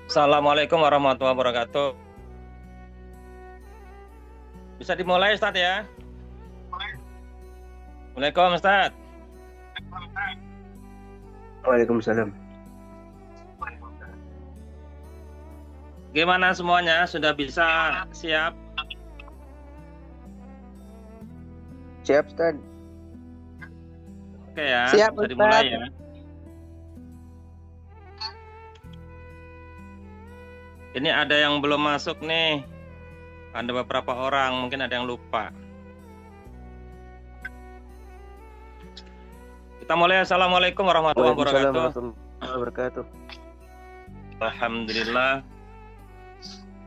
Assalamualaikum warahmatullahi wabarakatuh. Bisa dimulai Ustaz ya? Waalaikumsalam Ustaz. Waalaikumsalam. Gimana semuanya? Sudah bisa siap? Siap, Ustaz. Oke ya, Siap, bisa Ustaz. dimulai ya. Ini ada yang belum masuk nih. Ada beberapa orang, mungkin ada yang lupa. Kita mulai. Assalamualaikum warahmatullahi Waalaikumsalam wabarakatuh. warahmatullahi wabarakatuh. Alhamdulillah.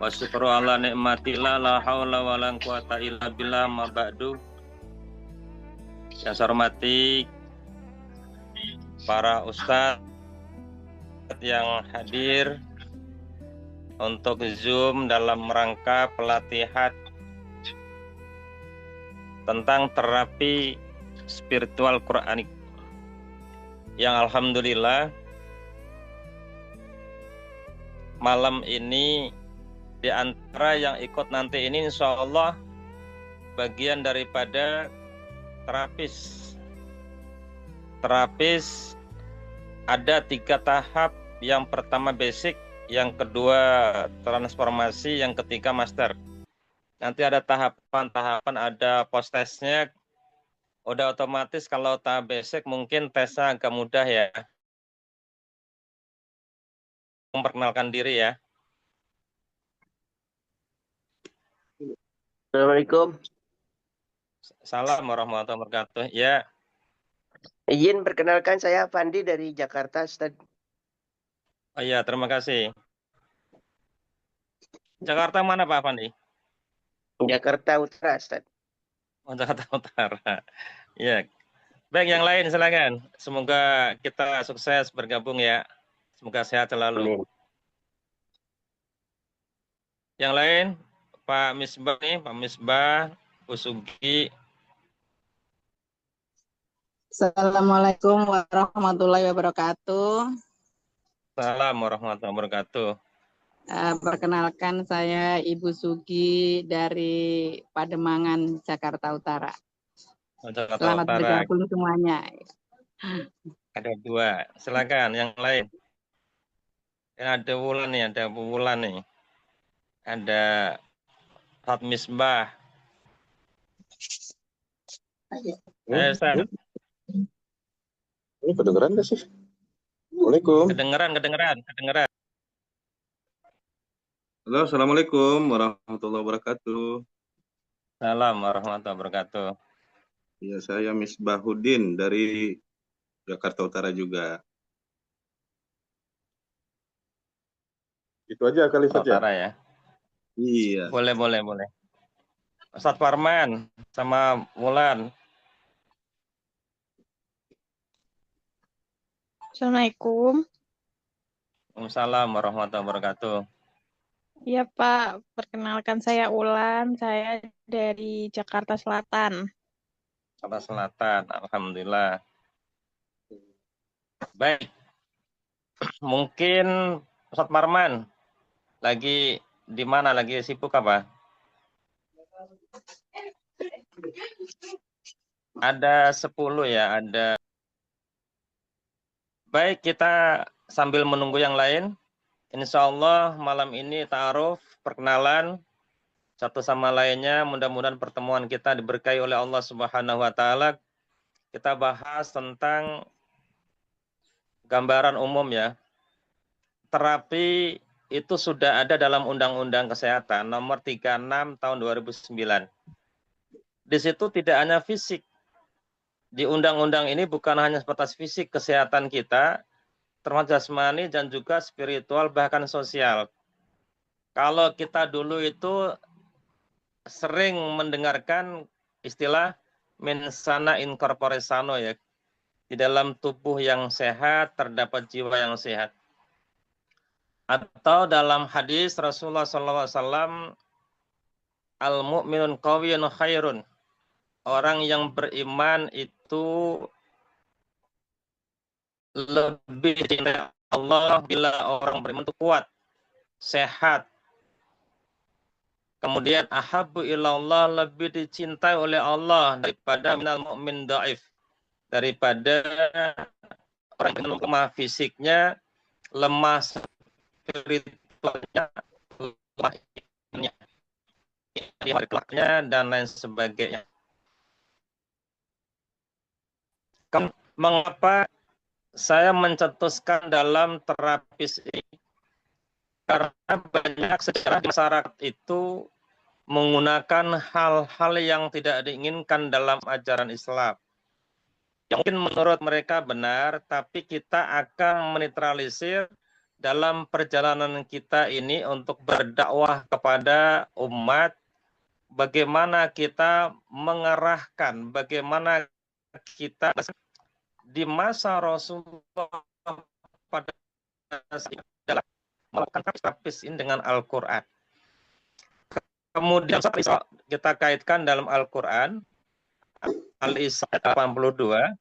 Wa syukru ala nikmatillah la haula wa la quwata illa billah ma ba'du. Yang saya hormati para ustadz yang hadir untuk Zoom dalam rangka pelatihan tentang terapi spiritual Quranik yang alhamdulillah malam ini di antara yang ikut nanti ini insya Allah bagian daripada terapis ada 3 tahap. Yang pertama basic, yang kedua transformasi, yang ketiga master. Nanti ada tahapan-tahapan, ada post testnya. Udah otomatis kalau tahap basic mungkin tesnya agak mudah ya. Memperkenalkan diri ya. Assalamualaikum. Salam warahmatullahi wabarakatuh. Ya. Izin perkenalkan, saya Fandi dari Jakarta, Ustaz. Oh iya, terima kasih. Jakarta mana Pak Fandi? Jakarta Utara, Ustaz. Oh, Jakarta Utara. Ya. Baik, yang lain silakan. Semoga kita sukses bergabung ya. Semoga sehat selalu. Amin. Yang lain, Pak Misbah nih, Pak Misbah, Bu Sugi. Assalamualaikum warahmatullahi wabarakatuh. Salam warahmatullahi wabarakatuh. Perkenalkan saya Ibu Sugi dari Pademangan, Jakarta Utara. Jakarta Selamat Utara. bergabung semuanya. Ada 2. Silakan yang lain. Ada Wulan nih, ada Bu Wulan nih. Ada Pak Misbah. Ustaz. Ini kedengeran nggak sih? Assalamualaikum. Kedengeran. Halo, assalamualaikum warahmatullahi wabarakatuh. Salam warahmatullahi wabarakatuh. Ya, saya Misbahuddin dari Jakarta Utara juga. Itu aja kali saja. Utara ya. Iya. Boleh. Ustaz Farman sama Wulan. Assalamualaikum. Waalaikumsalam warahmatullahi wabarakatuh. Iya Pak, perkenalkan saya Ulan, saya dari Jakarta Selatan. Jakarta Selatan, alhamdulillah. Baik. Mungkin Ustaz Farman lagi di mana? Lagi sibuk apa? Ada 10 ya, ada. Baik, kita sambil menunggu yang lain. Insya Allah malam ini ta'aruf, perkenalan satu sama lainnya. Mudah-mudahan pertemuan kita diberkahi oleh Allah Subhanahu wa taala. Kita bahas tentang gambaran umum ya. Terapi itu sudah ada dalam Undang-Undang Kesehatan nomor 36 tahun 2009. Di situ tidak hanya fisik. Di undang-undang ini bukan hanya sebatas fisik kesehatan kita, termasuk jasmani dan juga spiritual bahkan sosial. Kalau kita dulu itu sering mendengarkan istilah mensana in corpore sano ya. Di dalam tubuh yang sehat terdapat jiwa yang sehat. Atau dalam hadis Rasulullah SAW, al-mu'minun qawiyun khairun. Orang yang beriman itu lebih dicintai Allah bila orang beriman itu kuat. sehat. Kemudian ahabbu ilallah, lebih dicintai oleh Allah daripada minal mu'min dhaif, daripada orang yang lemah fisiknya, lemah spiritualnya, lemah imannya, dan lain sebagainya. Mengapa saya mencetuskan dalam terapis ini? Karena banyak sejarah masyarakat itu menggunakan hal-hal yang tidak diinginkan dalam ajaran Islam. Yang mungkin menurut mereka benar, tapi kita akan menetralisir dalam perjalanan kita ini untuk berdakwah kepada umat, bagaimana kita mengarahkan, bagaimana kita di masa Rasulullah pada dalam melakukan terapis ini dengan Al-Quran. Kemudian kita kaitkan dalam Al-Quran, Al-Isra 82,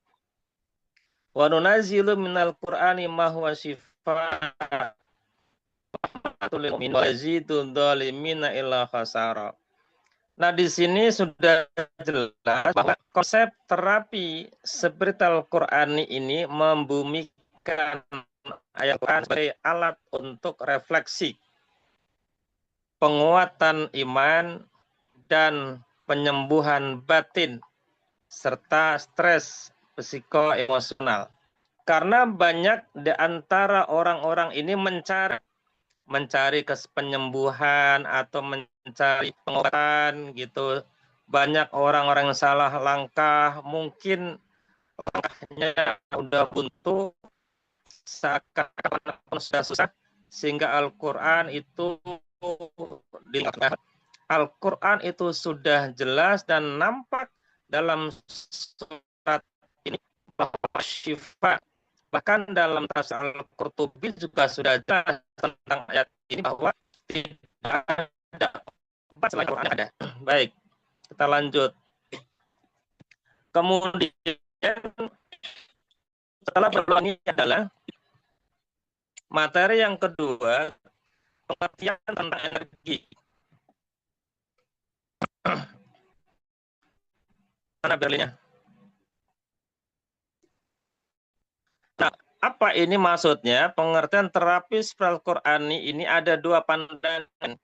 wa nunazilu minal Qur'ani ma huwa shifaa'un lil mu'minin wa yazidul dhalimina illa khasara. Nah, di sini sudah jelas bahwa konsep terapi spiritual Qur'ani ini membumikan ayat Quran sebagai alat untuk refleksi, penguatan iman, dan penyembuhan batin, serta stres psikoemosional. Karena banyak di antara orang-orang ini mencari penyembuhan atau mencari pengobatan gitu. Banyak orang-orang yang salah langkah, mungkin langkahnya udah buntu, seakan-akan sudah susah, sehingga Al-Quran itu dilakukan. Al-Quran itu sudah jelas dan nampak dalam surat ini bahwa syifa. Bahkan dalam tafsir Al-Qurtubi juga sudah jelas tentang ayat ini bahwa tidak ada obat selain Al-Quran ada. Baik, kita lanjut. Kemudian setelah berulang ini adalah materi yang kedua, pengertian tentang energi. Mana Berlinnya? Nah, apa ini maksudnya? Pengertian terapi spiritual Qur'ani ini ada dua pandangan.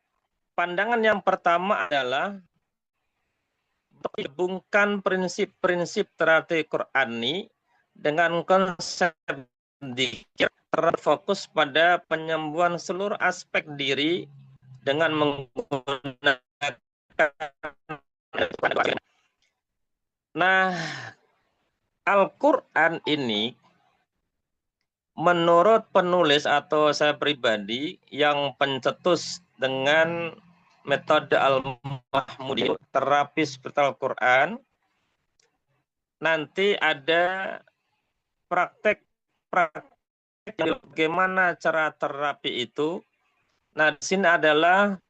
Pandangan yang pertama adalah menggabungkan prinsip-prinsip terapi Qur'ani dengan konsep dzikir, terfokus pada penyembuhan seluruh aspek diri dengan menggunakan. Nah, Al-Quran ini menurut penulis atau saya pribadi yang pencetus dengan metode Al-Mahmudi, terapi spiritual Quran, nanti ada praktek bagaimana cara terapi itu. Nah, di sini adalah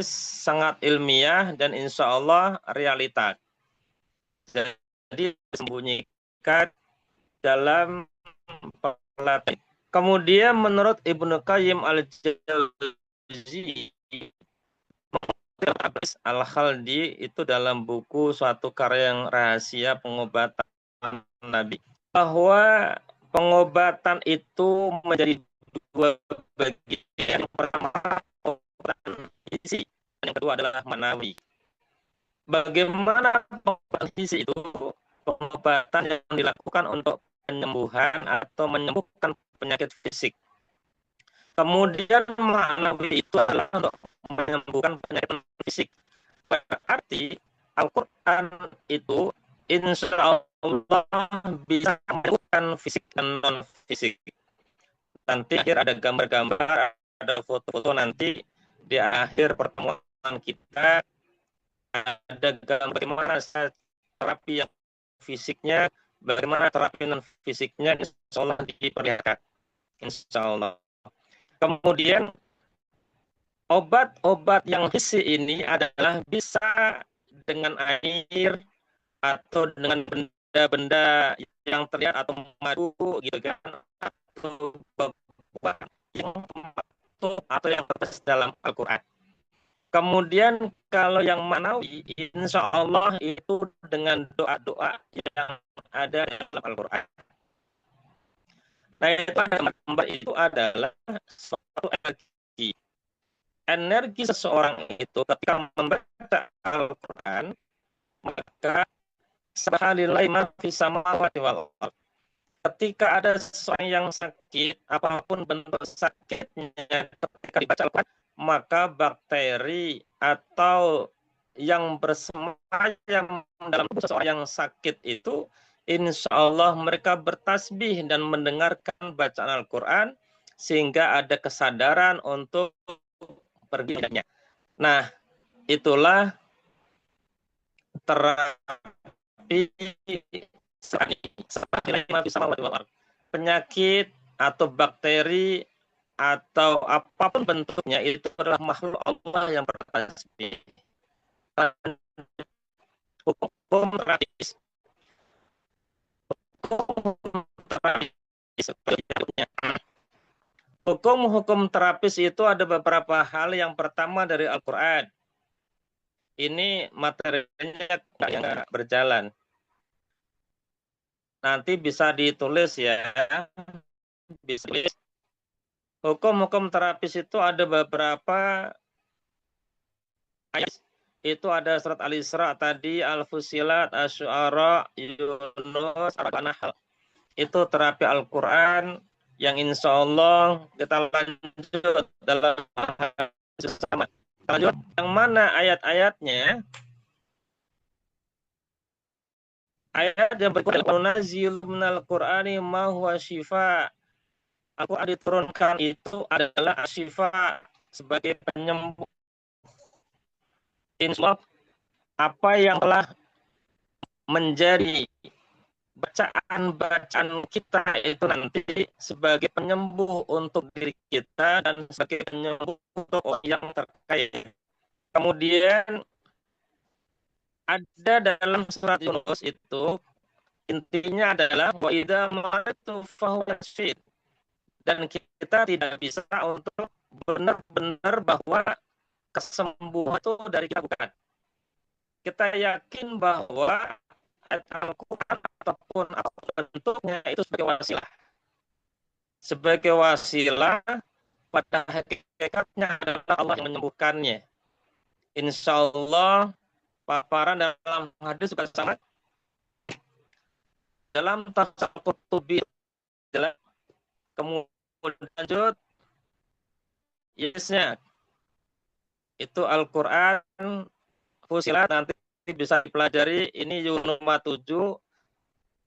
sangat ilmiah dan insya Allah realita. Jadi disembunyikan dalam pelatihan. Kemudian menurut Ibnu Qayyim Al-Jauzi Al-Khaldi itu dalam buku suatu karya yang rahasia pengobatan Nabi, bahwa pengobatan itu menjadi dua bagian. Pertama pengobatan isi, yang kedua adalah manawi. Bagaimana pengobatan isi itu? Pengobatan yang dilakukan untuk penyembuhan atau menyembuhkan penyakit fisik. Kemudian manawi itu adalah untuk menyembuhkan penyakit fisik. Berarti Al-Quran itu insya Allah bisa menyembuhkan fisik dan non fisik. Nanti akhir ada gambar-gambar, ada foto-foto nanti di akhir pertemuan kita, ada gambar bagaimana terapi yang fisiknya, bagaimana terapi non fisiknya, insya Allah diperlihatkan, insya Allah. Kemudian obat-obat yang hissi ini adalah bisa dengan air atau dengan benda-benda yang terlihat atau madu gitu kan, atau yang maktub atau yang tertulis dalam Al-Quran. Kemudian kalau yang ma'nawi, insya Allah itu dengan doa-doa yang ada dalam Al-Quran. Nah, itu adalah suatu energi. Energi seseorang itu ketika membaca Al-Quran, maka subhanallahi ma fis samawati wal ardh. Ketika ada seseorang yang sakit, apapun bentuk sakitnya ketika dibaca Al-Quran, maka bakteri atau yang bersemayam dalam tubuh seseorang yang sakit itu, insya Allah mereka bertasbih dan mendengarkan bacaan Al-Quran, sehingga ada kesadaran untuk pergi dengannya. Nah, itulah terapi penyakit atau bakteri atau apapun bentuknya itu adalah makhluk Allah yang bertasbih. Hukum terapis. Hukum terapis itu ada beberapa hal. Yang pertama dari Al-Quran. Ini materinya yang berjalan. Nanti bisa ditulis ya. Bisa. Hukum-hukum terapis itu ada beberapa ayat. Itu ada surat Al-Isra tadi, Al-Fusilat, Asy-Syu'ara, Yunus, An-Nahl. Itu terapi Al-Quran yang insya Allah kita lanjut dalam sama. Lanjut yang mana ayat-ayatnya? Ayat yang berikutnya, Nazil minal Qur'ani ma huwa syifa. Al-Quran diturunkan itu adalah syifa, sebagai penyembuh. Insya Allah, apa yang telah menjadi bacaan-bacaan kita itu nanti sebagai penyembuh untuk diri kita dan sebagai penyembuh untuk orang yang terkait. Kemudian ada dalam surat Yunus itu intinya adalah wa idza maritu fahuwa yashfin. Dan kita tidak bisa untuk benar-benar bahwa kesembuhan itu dari kita, bukan. Kita yakin bahwa Al-Quran ataupun bentuknya itu sebagai wasilah. Sebagai wasilah, pada hakikatnya adalah Allah yang menyembuhkannya. Insya Allah, paparan dalam hadis juga sama. Dalam tafsir Qurtubi, kemudian lanjut, yesnya, itu Al-Quran, Fusilat, nanti bisa dipelajari. Ini Yunus 7.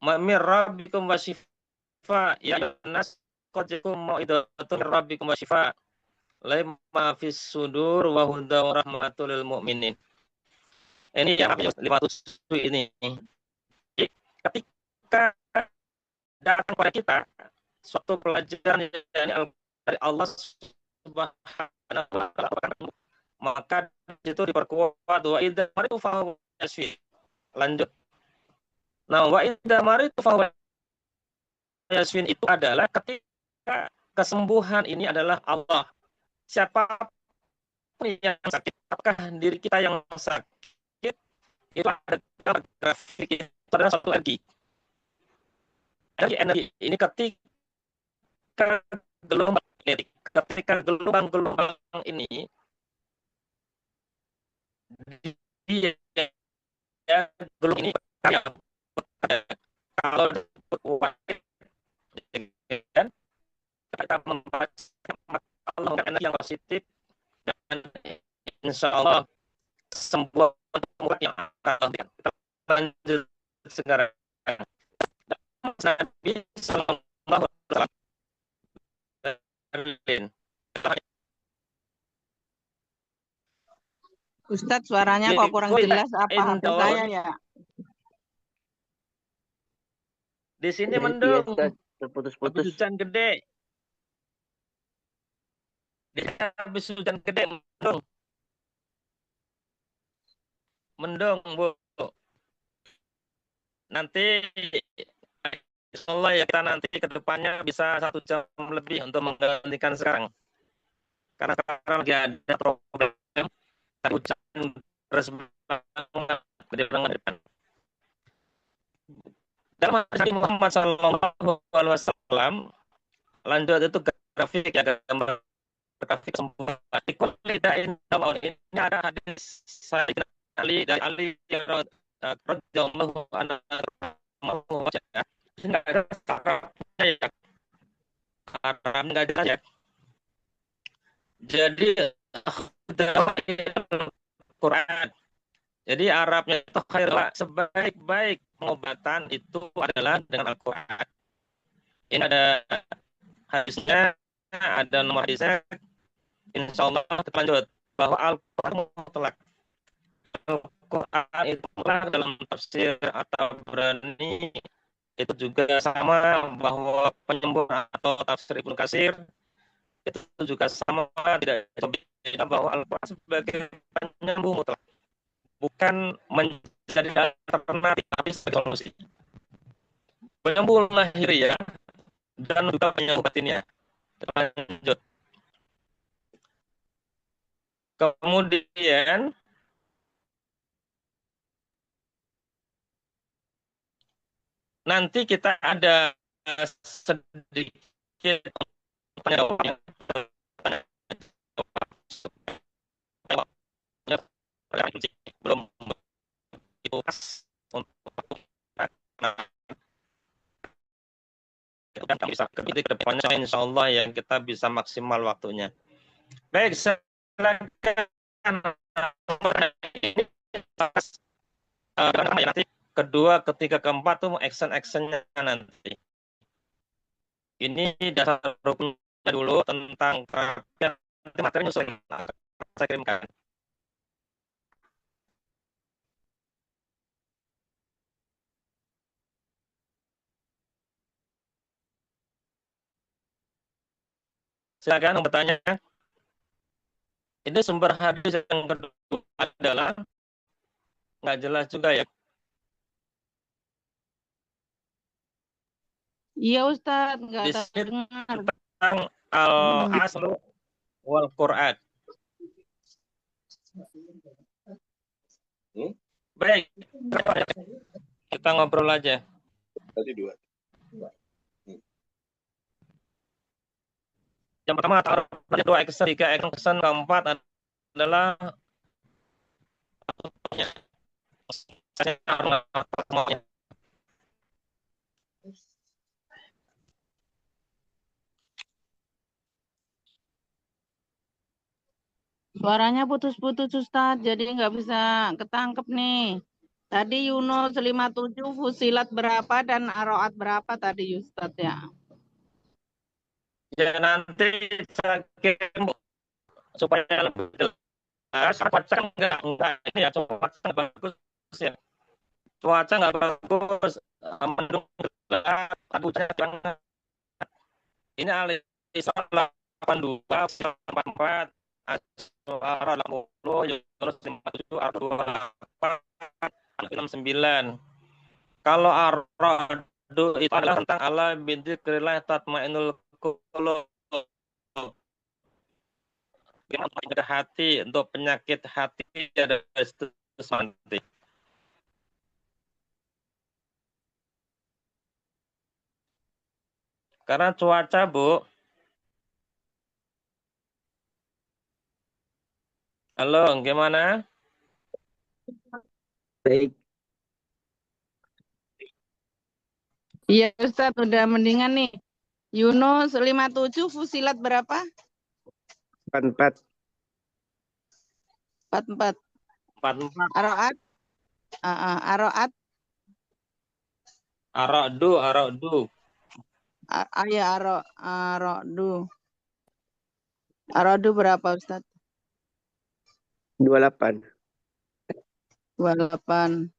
Mir rabbikum wasyifa ya nas qadjakum mau'idatun rabbikum wasyifa lima fis sudur wa huda wa rahmatul lil mu'minin. Ini yang 507 ini. Ketika datang kepada kita suatu pelajaran dari Allah Subhanahu wa taala, maka itu diperkuat wa idza maritu fa yashfi. Lanjut. Nah, wa idza maritu fa yashfi itu adalah ketika kesembuhan ini adalah Allah. Siapa yang sakit, apakah diri kita yang sakit, itu ada grafik, itu adalah satu lagi. Energi ini ketika gelombang ini dia gelombang ini kalau kuat kan kita membaca Allah energi yang positif dan insya Allah sembuh yang akan kita lanjut sekarang. Nabi Sallallahu Alaihi Wasallam. Ustadz, suaranya kok kurang jelas, apa HP saya ya? Di sini mendung, terputus-putus. hujan gede. Habis hujan gede mendung Bu. Nanti Allah ya kita nanti ke depannya bisa 1 jam lebih untuk menggantikan sekarang. Karena sekarang lagi ada problem hujan terus banget di depan. Dalam hadis Muhammad SAW, lanjut itu grafik ya, gambar grafik semua. Di kulidain ini ada hadis Sayyidina Ali dari Ali radhiyallahu anhu. Nggak ada Arabnya ya. Arab nggak ada ya. Jadi Quran. Jadi Arabnya itu khairlah, sebaik-baik pengobatan itu adalah dengan Al-Quran. Ini ada hadisnya, ada nomor hadisnya. Insya Allah kita lanjut bahwa Al-Quran mutlak. Al-Quran itu mutlak dalam tafsir atau berani itu juga sama, bahwa penyembur atau tafsir Ibnu Katsir itu juga sama, tidak beda, bahwa Al-Quran sebagai penyambung mutlak, bukan menjadi alternatif tapi sebagai solusi. Penyambung lahiriah dan juga penyambung batinnya. Lanjut. Kemudian nanti kita ada sedikit penjawabnya. Belum itu pas untuk kita bisa ke depannya, insya Allah ya kita bisa maksimal waktunya. Baik, silakan. Nanti kedua, ketiga, keempat tuh action-actionnya nanti. Ini dasar rukunnya dulu tentang nanti materi nyusul saya kirimkan. Silakan bertanya. Ini sumber hadis yang kedua adalah nggak jelas juga ya. Iya Ustadz, nggak Di dengar. tentang al-aslu wal Quran. Baik, kita ngobrol aja. Tadi 2. Yang pertama, taruh 2 action, 3 action, keempat adalah Suaranya putus-putus Ustadz, jadi nggak bisa ketangkep nih. Tadi Yunus 57, Fusilat berapa dan Aroat berapa tadi Ustadz ya? Ya nanti saya kirim supaya lebih jelas. Cuaca enggak ini ya, cuaca bagus ya. Cuaca nggak bagus, mendung gelap, hujan banget. Ini Al-Isra 82, 44, Al-Suara 80, Yunus 57, Ar-28, Al-69. Kalau Ar-Ra'du itu adalah tentang Allah binti Krillah tatmainul qulub. Penyakit hati, untuk penyakit hati ada nanti. Karena cuaca, Bu. Halo, gimana? Baik. Iya Ustadz, udah mendingan nih. Yunus 57, Fusilat berapa? 44. 44. 44. Aroat? Aroat? Ara'du. Ya, Arodu. Arodu berapa Ustadz? 28. 28.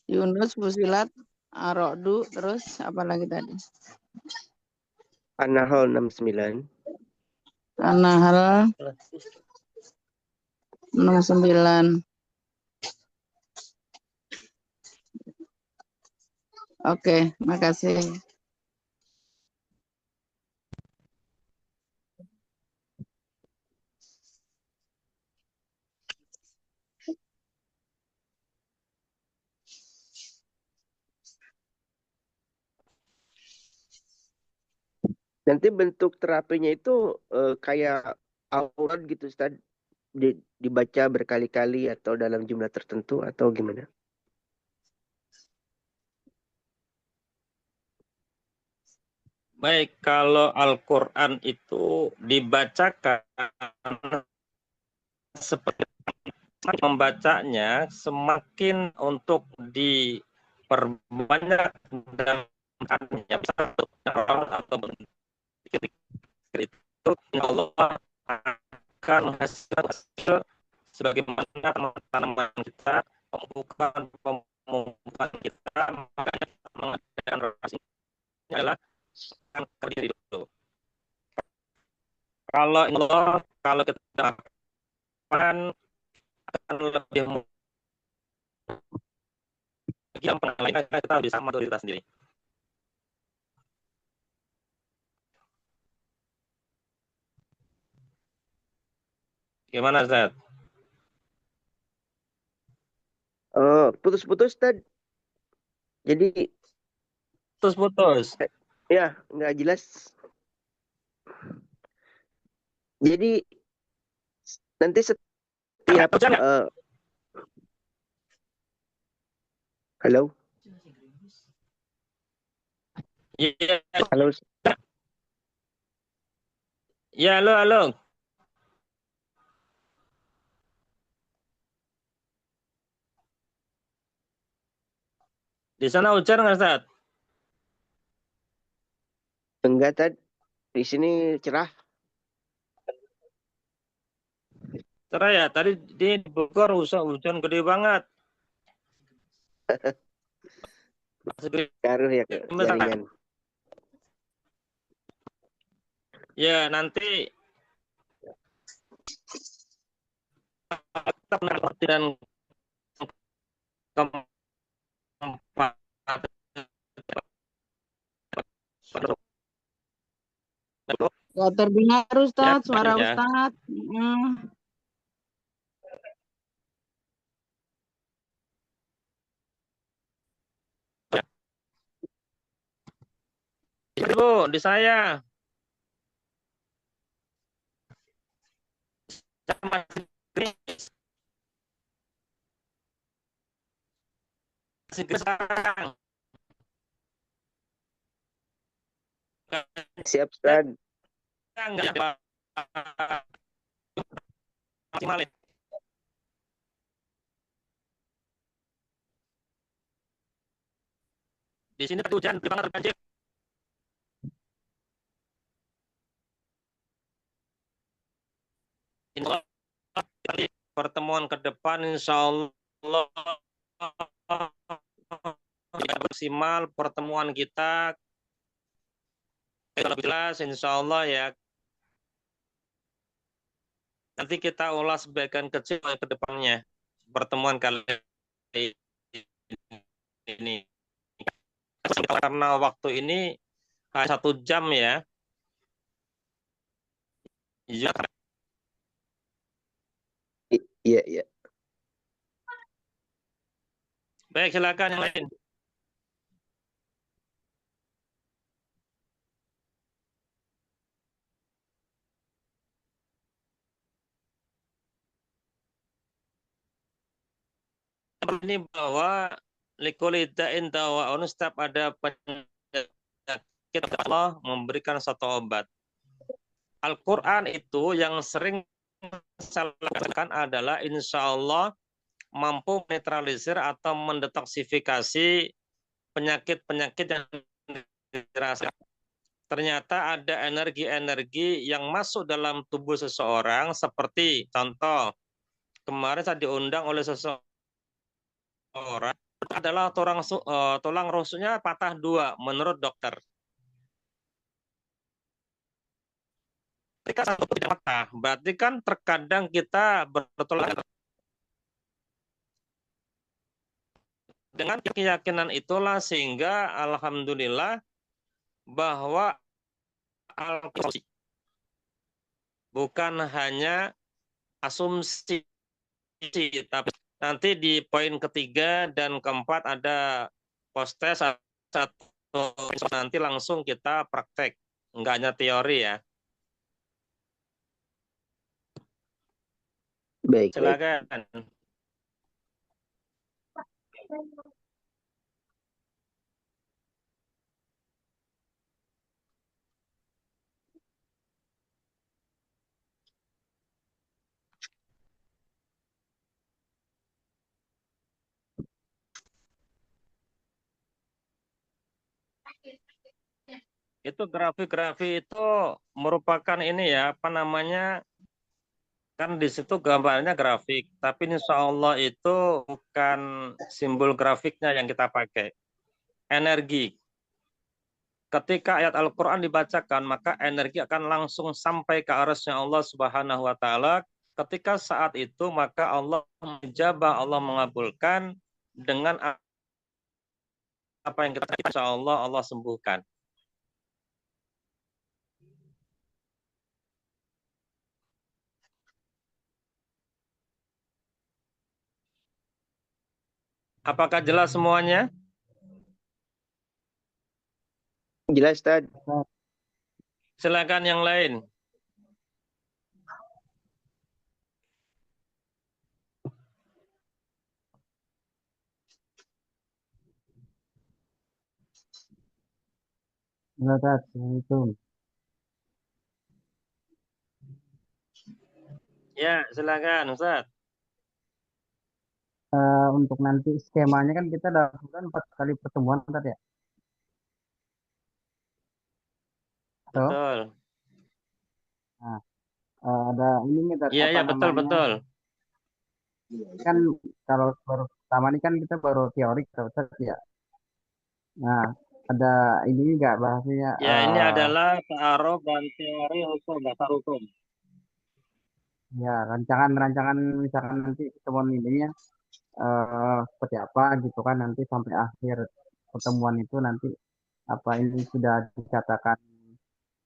Yunus, Fusilat, Arodu, terus apa lagi tadi? An-Nahl 69. An-Nahl 69. Oke, makasih. Nanti bentuk terapinya itu kayak aurat gitu, Ustaz. Dibaca berkali-kali atau dalam jumlah tertentu atau gimana? Baik, kalau Al-Quran itu dibacakan seperti membacanya semakin untuk diperbanyak dan satu orang atau itu Allah akan menghasilkan hasil sebagaimana tanaman kita, pemupukan kita, makanya mengadakan relasi adalah kerja dulu. Kalau Allah, kalau kita akan lebih yang lain kita bisa mengatur kita sendiri. Gimana, Zat? Oh, putus-putus, Ustaz. Jadi Putus-putus. ya nggak jelas. Jadi nanti setiap halo. Iya. Halo. Ya, halo, halo. Di sana hujan nggak, Ustaz? Enggak, Tad. Di sini cerah. Cerah ya, tadi di Bogor hujan gede banget. Ngaruh ya ke jaringan. Ya, nanti dan keempat Gak terdengar Ustaz, suara ya. Ustaz. Ibu, di saya. Masih sekarang. Siap, Ustaz. Enggak maksimal. Di sini hujan, banget banjir. Pertemuan ke depan insya Allah maksimal pertemuan kita lebih jelas insya Allah ya. Nanti kita ulas sebagian kecil ke depannya pertemuan kali ini karena waktu ini 1 jam ya. Iya, iya. Baik, silakan yang lain. Ini bahwa likulida'in dawa'un, setiap ada penyakit Allah memberikan satu obat. Al-Quran itu yang sering saya lakukan adalah insya Allah mampu menetralisir atau mendetoksifikasi penyakit-penyakit yang dirasakan. Ternyata ada energi-energi yang masuk dalam tubuh seseorang, seperti contoh kemarin saya diundang oleh seseorang adalah tulang rusuknya patah 2 menurut dokter. Ketika satu tidak patah, berarti kan terkadang kita bertulang Dengan keyakinan itulah sehingga alhamdulillah bahwa Al-Qur'an bukan hanya asumsi, tapi nanti di poin ketiga dan keempat ada post-test atau nanti langsung kita praktek, enggak hanya teori ya. Baik, baik. Silakan. Itu grafik-grafik itu merupakan ini ya, apa namanya, kan di situ gambarnya grafik, tapi insya Allah itu bukan simbol grafiknya yang kita pakai. Energi. Ketika ayat Al-Quran dibacakan, maka energi akan langsung sampai ke arasnya Allah Subhanahu wa Ta'ala. Ketika saat itu, maka Allah menjabah, Allah mengabulkan dengan apa yang kita insya Allah, Allah sembuhkan. Apakah jelas semuanya? Jelas, Ustaz. Silakan yang lain. Assalamualaikum. Ya, silakan Ustaz. Untuk nanti skemanya kan kita dalam bulan 4 kali pertemuan tadi ya. Atau Betul. nah, ada ini nih Tat, Iya, apa ya, betul, namanya? betul. Kan kalau baru pertama ini kan kita baru teori Tat, ya. Nah, ada ini enggak bahasanya Ya, ini adalah ta'aruf dan teori hukum, dasar hukum. ya rancangan-rancangan misalkan nanti pertemuan ini ya seperti apa gitu kan nanti sampai akhir pertemuan itu nanti apa ini sudah dikatakan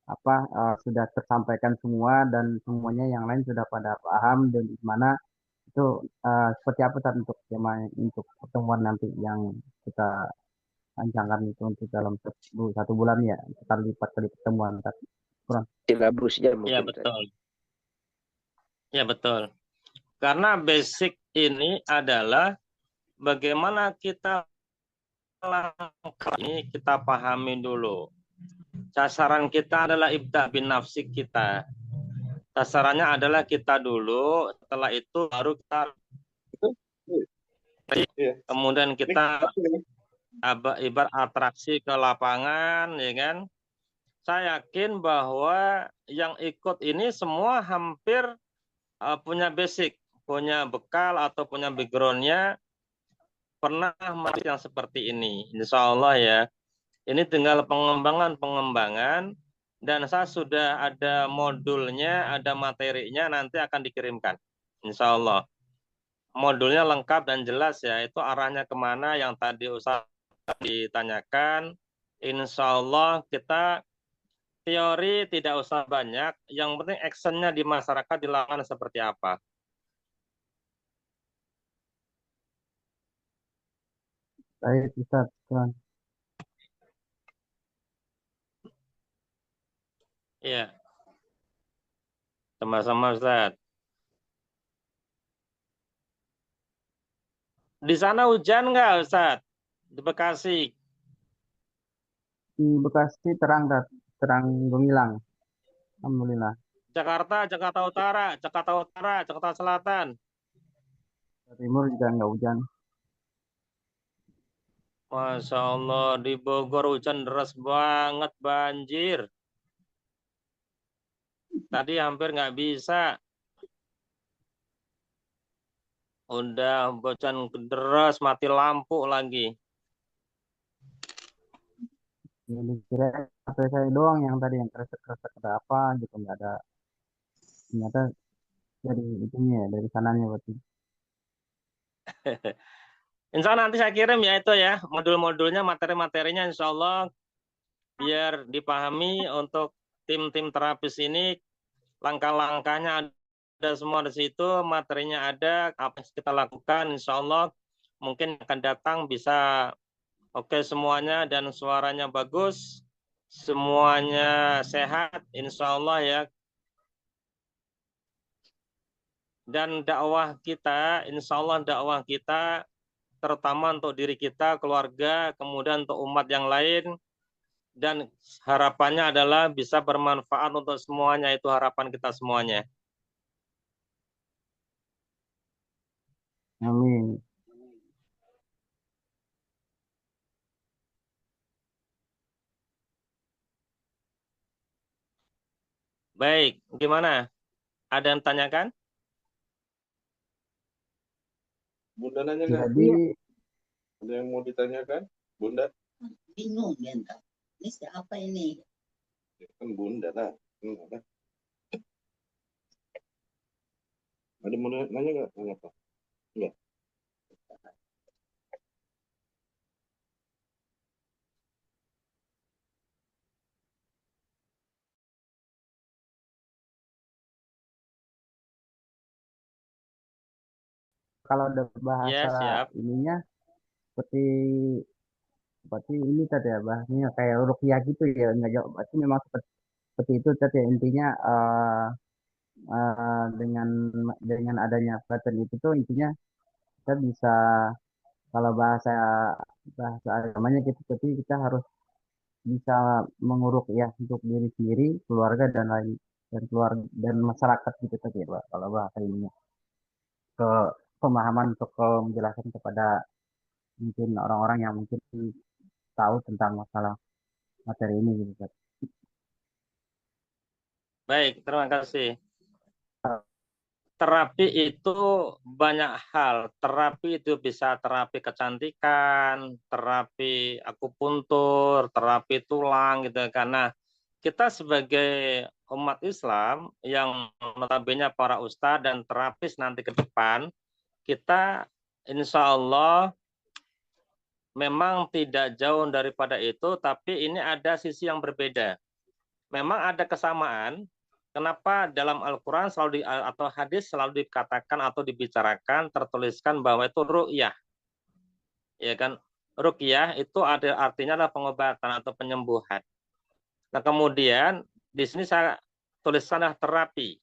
apa sudah tersampaikan semua dan semuanya yang lain sudah pada paham dan gimana itu seperti apa Tat, untuk tema untuk pertemuan nanti yang kita rancangkan itu untuk dalam 1 bulan ya kita lipat kali pertemuan Tat. Kurang. Silabusnya Ya, mungkin, Ustaz. betul. Ya, betul. Karena basic ini adalah bagaimana kita langkah ini kita pahami dulu. Sasaran kita adalah ibda bin nafsi kita. Sasarannya adalah kita dulu, setelah itu baru kita kemudian kita ibarat atraksi ke lapangan, ya kan? Saya yakin bahwa yang ikut ini semua hampir punya basic, punya bekal atau punya background-nya pernah masuk yang seperti ini. Insya Allah ya. Ini tinggal pengembangan dan saya sudah ada modulnya, ada materinya nanti akan dikirimkan. Insya Allah. Modulnya lengkap dan jelas ya. Itu arahnya kemana yang tadi Ustaz ditanyakan. Insya Allah kita teori tidak usah banyak. Yang penting actionnya di masyarakat di lapangan seperti apa. Baik Ustaz. Kurang. Iya. Sama-sama Ustaz. Di sana hujan nggak Ustaz? Di Bekasi. Di Bekasi terang Tat, terang gemilang. Alhamdulillah. Jakarta, Jakarta Utara, Jakarta Utara, Jakarta Selatan. Jawa Timur juga nggak hujan. Masya Allah, di Bogor hujan deras banget, banjir. Tadi hampir nggak bisa. Udah hujan deras, mati lampu lagi. Jadi kira HP saya doang yang tadi yang kresek-kresek ada apa gitu nggak ada. Ternyata dari itunya ya, dari sananya berarti. Insya Allah nanti saya kirim ya itu ya, modul-modulnya, materi-materinya insya Allah biar dipahami untuk tim-tim terapis ini, langkah-langkahnya ada semua di situ, materinya ada, apa yang kita lakukan insya Allah mungkin akan datang bisa oke semuanya dan suaranya bagus, semuanya sehat insya Allah ya. Dan dakwah kita, insya Allah dakwah kita terutama untuk diri kita, keluarga, kemudian untuk umat yang lain, dan harapannya adalah bisa bermanfaat untuk semuanya, itu harapan kita semuanya. Amin. Baik, gimana? Ada yang tanyakan? Bunda nanya nggak? Jadi Ada yang mau ditanyakan? Bunda? Bingung dia entah. Ini siapa ini? Ya, kan Bunda lah. Enggak. Ada mau nanya nggak? Nanya apa? Enggak. kalau ada bahasa Ya, siap. ininya seperti seperti ini tadi ya bahasnya kayak ruqyah gitu ya nggak jauh berarti memang seperti itu tadi ya, intinya dengan adanya pelatihan itu tuh intinya kita bisa kalau bahasa bahasa agamanya gitu tapi kita harus bisa menguruk ya untuk diri sendiri keluarga dan lain dan keluarga dan masyarakat gitu tadi ya Pak, kalau bahasa ininya ke pemahaman untuk menjelaskan kepada mungkin orang-orang yang mungkin tahu tentang masalah materi ini gitu Pak. Baik, terima kasih. Terapi itu banyak hal. Terapi itu bisa terapi kecantikan, terapi akupuntur, terapi tulang gitu. Karena kita sebagai umat Islam yang notabene para ustadz dan terapis nanti ke depan, kita insya Allah memang tidak jauh daripada itu, tapi ini ada sisi yang berbeda. Memang ada kesamaan. Kenapa dalam Al-Quran selalu atau hadis selalu dikatakan atau dibicarakan, tertuliskan bahwa itu ru'yah. Ya kan? Ruqyah itu ada artinya adalah pengobatan atau penyembuhan. Nah, kemudian di sini saya tuliskanlah terapi.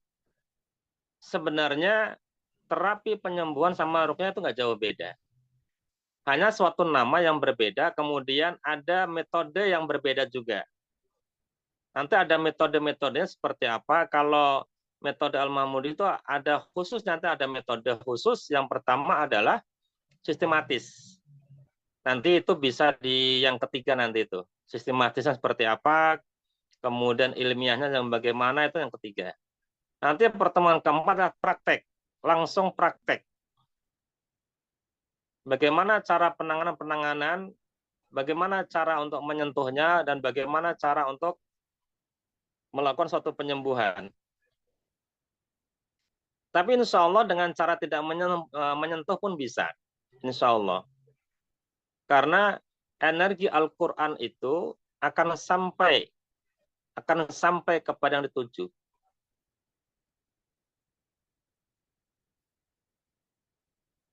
Sebenarnya terapi penyembuhan sama ruqyah itu nggak jauh beda. Hanya suatu nama yang berbeda, kemudian ada metode yang berbeda juga. Nanti ada metode-metodenya seperti apa. Kalau metode Al-Mahmudi itu ada khusus, nanti ada metode khusus. Yang pertama adalah sistematis. Nanti itu bisa di yang ketiga nanti itu. Sistematisnya seperti apa, kemudian ilmiahnya yang bagaimana, itu yang ketiga. Nanti pertemuan keempat adalah praktek. Langsung praktek. Bagaimana cara penanganan, bagaimana cara untuk menyentuhnya, dan bagaimana cara untuk melakukan suatu penyembuhan. Tapi insya Allah dengan cara tidak menyentuh pun bisa. Insya Allah. Karena energi Al-Quran itu akan sampai kepada yang dituju.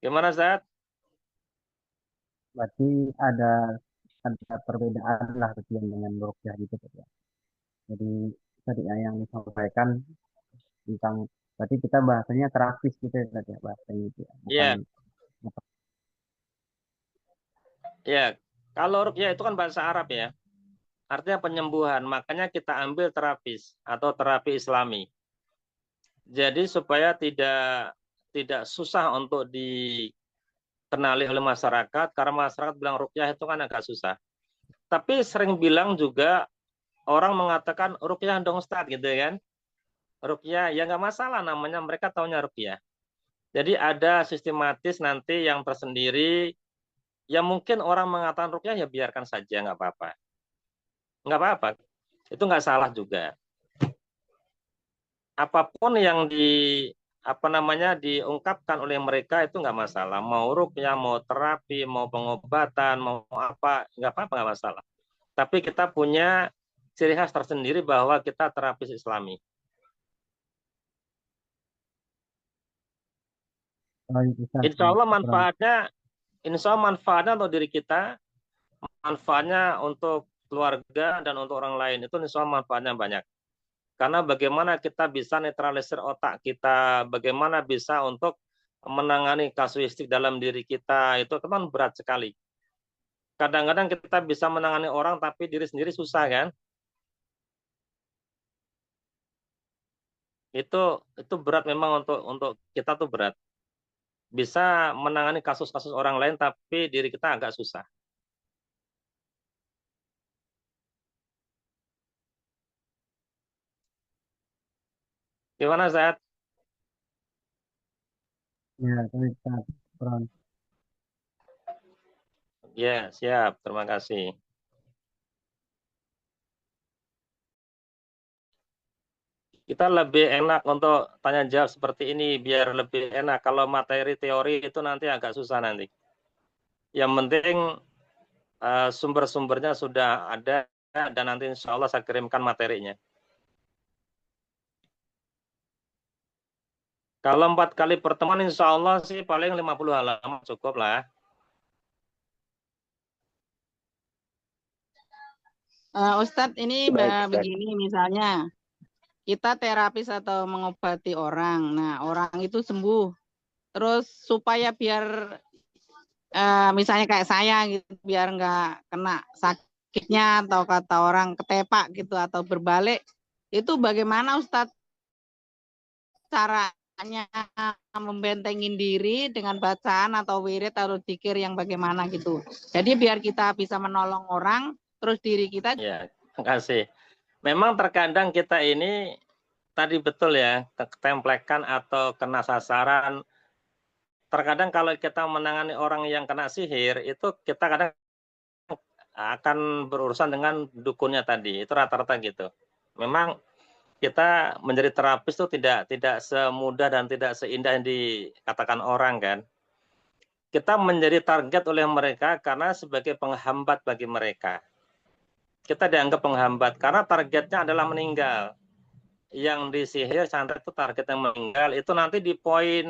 Gimana, Zat? Berarti ada perbedaan lah gitu dengan ruqyah gitu ya. Jadi tadi yang disampaikan tentang berarti kita bahasanya terapis gitu ya tadi ya bahasanya itu ya. Iya. Bukan Ya, kalau ruqyah itu kan bahasa Arab ya. Artinya penyembuhan, makanya kita ambil terapis atau terapi Islami. Jadi supaya tidak susah untuk dikenali oleh masyarakat, karena masyarakat bilang ruqyah itu kan agak susah. Tapi sering bilang juga orang mengatakan ruqyah dong Ustaz gitu kan. Ruqyah ya nggak masalah namanya, mereka taunya ruqyah. Jadi ada sistematis nanti yang tersendiri. Ya mungkin orang mengatakan ruqyah ya biarkan saja, nggak apa-apa. Nggak apa-apa. Itu nggak salah juga. Apapun yang apa namanya diungkapkan oleh mereka itu nggak masalah. Mau ruqyah, mau terapi, mau pengobatan, mau apa, nggak apa-apa, nggak masalah. Tapi kita punya ciri khas tersendiri bahwa kita terapis Islami. Baik, Ustaz. Insya Allah Syukran. manfaatnya untuk diri kita, manfaatnya untuk keluarga dan untuk orang lain itu insya Allah manfaatnya banyak. Karena bagaimana kita bisa netralisir otak kita, bagaimana bisa untuk menangani kasuistik dalam diri kita, itu kan berat sekali. Kadang-kadang kita bisa menangani orang tapi diri sendiri susah kan? Itu berat memang untuk kita tuh berat. Bisa menangani kasus-kasus orang lain tapi diri kita agak susah. Gimana, Zat? Ya, baik, Ustaz. Syukran. Ya, siap. Terima kasih. Kita lebih enak untuk tanya jawab seperti ini biar lebih enak. Kalau materi teori itu nanti agak susah nanti. Yang penting sumber-sumbernya sudah ada dan nanti insya Allah saya kirimkan materinya. Kalau 4 kali pertemuan insya Allah sih paling 50 halaman cukup lah. Ustadz, ini Baik, Ustaz. begini misalnya, kita terapis atau mengobati orang. Nah, orang itu sembuh. Terus supaya biar misalnya kayak saya gitu, biar nggak kena sakitnya atau kata orang ketepak gitu atau berbalik, itu bagaimana Ustadz caranya membentengin diri dengan bacaan atau wirid atau zikir yang bagaimana gitu. Jadi biar kita bisa menolong orang, terus diri kita. Ya, terima kasih. Memang terkadang kita ini tadi betul ya, ketemplekan atau kena sasaran. Terkadang kalau kita menangani orang yang kena sihir, itu kita kadang akan berurusan dengan dukunnya tadi. Itu rata-rata gitu. Memang kita menjadi terapis itu tidak semudah dan tidak seindah yang dikatakan orang kan. Kita menjadi target oleh mereka karena sebagai penghambat bagi mereka. Kita dianggap penghambat karena targetnya adalah meninggal. Yang disihir santet itu targetnya meninggal, itu nanti di poin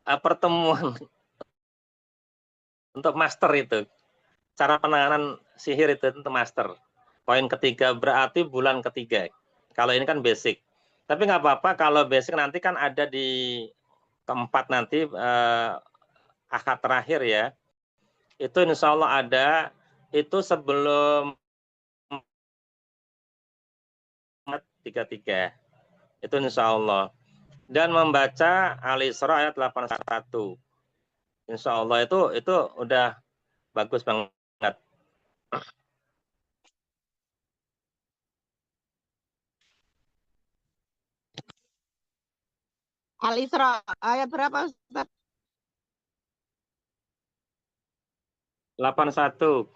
pertemuan untuk master itu. Cara penanganan sihir itu untuk master. Poin ketiga berarti bulan ketiga. Kalau ini kan basic. Tapi nggak apa-apa kalau basic nanti kan ada di keempat nanti akad terakhir ya. Itu insya Allah ada. Itu sebelum 33. Itu insya Allah. Dan membaca Al-Isra ayat 81. Insya Allah itu udah bagus banget. Al-Isra ayat berapa Ustaz? 81.